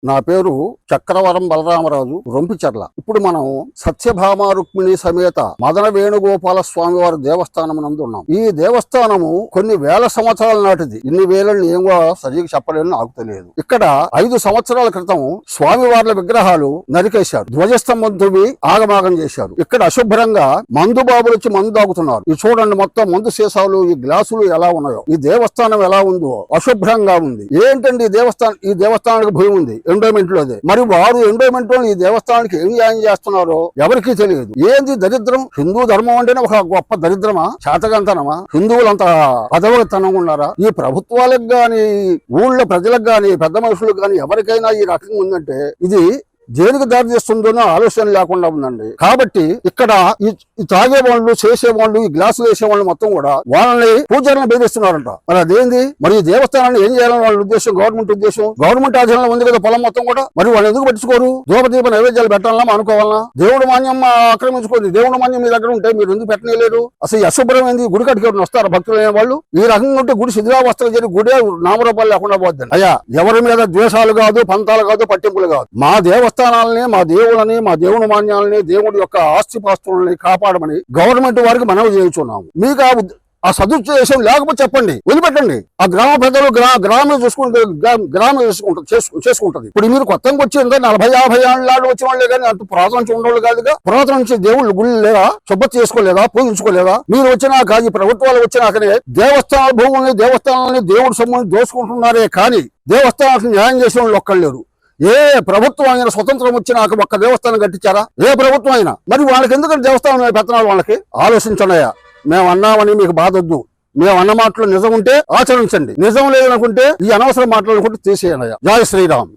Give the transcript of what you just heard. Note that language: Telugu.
నా పేరు చక్రవరం బలరామరాజు రొంపిచర్ల. ఇప్పుడు మనం సత్యభామ రుక్మిణి సమేత మదన వేణుగోపాల స్వామి వారి దేవస్థానం నందు ఉన్నాం. ఈ దేవస్థానము కొన్ని వేల సంవత్సరాల నాటిది. ఇన్ని వేలని ఏమో సరిగ్గా చెప్పలేని నాకు తెలియదు. ఇక్కడ 5 సంవత్సరాల క్రితం స్వామి వార్ల విగ్రహాలు నరికేశారు, ధ్వజస్తంభం తువి ఆగమాగం చేశారు. ఇక్కడ అశుభ్రంగా మందు బాబులు వచ్చి మందు తాగుతున్నారు. ఇది చూడండి, మొత్తం మందు సీసాలు, ఈ గ్లాసులు ఎలా ఉన్నాయో, ఈ దేవస్థానం ఎలా ఉందో అశుభ్రంగా ఉంది. ఏంటండి ఈ దేవస్థానానికి భూమి ఉంది ఎండోమెంట్ లోదే. మరి వారు ఎండోమెంట్ లో ఈ దేవస్థానానికి ఏం న్యాయం చేస్తున్నారో ఎవరికీ తెలియదు. ఏంది దరిద్రం? హిందూ ధర్మం అంటేనే ఒక గొప్ప దరిద్రమా, శాతకంతనమా? హిందువులంతా పదవతనంగా ఉన్నారా? ఈ ప్రభుత్వాలకు గాని, ఊళ్ళో ప్రజలకు గాని, పెద్ద మనుషులకు గాని ఎవరికైనా ఈ రకంగా ఉందంటే ఇది దేనికి దారి చేస్తుందోనో ఆలోచన లేకుండా ఉందండి. కాబట్టి ఇక్కడ ఈ తాగే వాళ్ళు, చేసే వాళ్ళు, ఈ గ్లాసులు వేసే వాళ్ళు మొత్తం కూడా వాళ్ళని పూజారులను బెదిరిస్తున్నారంట. మరి అదేంది? మరి ఈ దేవస్థానాన్ని ఏం చేయాలని వాళ్ళ ఉద్దేశం, గవర్నమెంట్ ఆధీనంలో ఉంది కదా పొలం మొత్తం కూడా. మరి వాళ్ళు ఎందుకు పట్టించుకోరు? ధూపదీప నైవేద్యాలు పెట్టాలన్నా అనుకోవాలన్నా? దేవుడు మాన్యం ఆక్రమించుకోండి. దేవుడు మాన్యం మీ దగ్గర ఉంటే మీరు ఎందుకు పెట్టలేరు? అసలు ఈ అశుభ్రమైంది గుడి కట్టుకొని వస్తారు భక్తులు అనే వాళ్ళు. ఈ రకంగా ఉంటే గుడి శిథిలావస్థలు చేరి గుడి నామరూపాలు లేకుండా పోద్దండి. అయ్యా, ఎవరి మీద ద్వేషాలు కాదు, పంతాలు కాదు, పట్టింపులు కాదు. మా దేవస్థానాలని, మా దేవుళ్ళని, మా దేవుని మాన్యాలని, దేవుడి యొక్క ఆస్తిపాస్తులని కాపాడమని గవర్నమెంట్ వారికి మనవి చేయించున్నాము. మీకు ఆ సదుద్దేశం లేకపోతే చెప్పండి, వదిలిపెట్టండి. ఆ గ్రామ పెద్దలు గ్రామం చేసుకుంటది. ఇప్పుడు మీరు కొత్తగా వచ్చి 40-50 ఏళ్ళ వచ్చిన వాళ్ళే కానీ అంత పురాతన నుంచి ఉండేవాళ్ళు కాదుగా. పురాతన నుంచి దేవుళ్ళు గుళ్ళు లేదా, శుభ్రత చేసుకోలేదా, పూజించుకోలేదా? మీరు వచ్చినాక, ఈ ప్రభుత్వాలు వచ్చినాకనే దేవస్థానాల భూముల్ని, దేవస్థానాలని, దేవుడి సొమ్ముని దోసుకుంటున్నారే కానీ దేవస్థానాలకు న్యాయం చేసిన వాళ్ళు ఒక్కళ్ళు లేరు. ఏ ప్రభుత్వం అయినా స్వతంత్రం వచ్చినాక ఒక్క దేవస్థానం కట్టించారా? ఏ ప్రభుత్వం అయినా? మరి వాళ్ళకి ఎందుకంటే దేవస్థానం పెత్తనాలు వాళ్ళకి? ఆలోచించండియా. మేము అన్నామని మీకు బాధొద్దు. మేము అన్న మాటలు నిజం ఉంటే ఆచరించండి, నిజం లేదనుకుంటే ఈ అనవసర మాటలు అనుకుంటే తీసేయండి. జై శ్రీరామ్.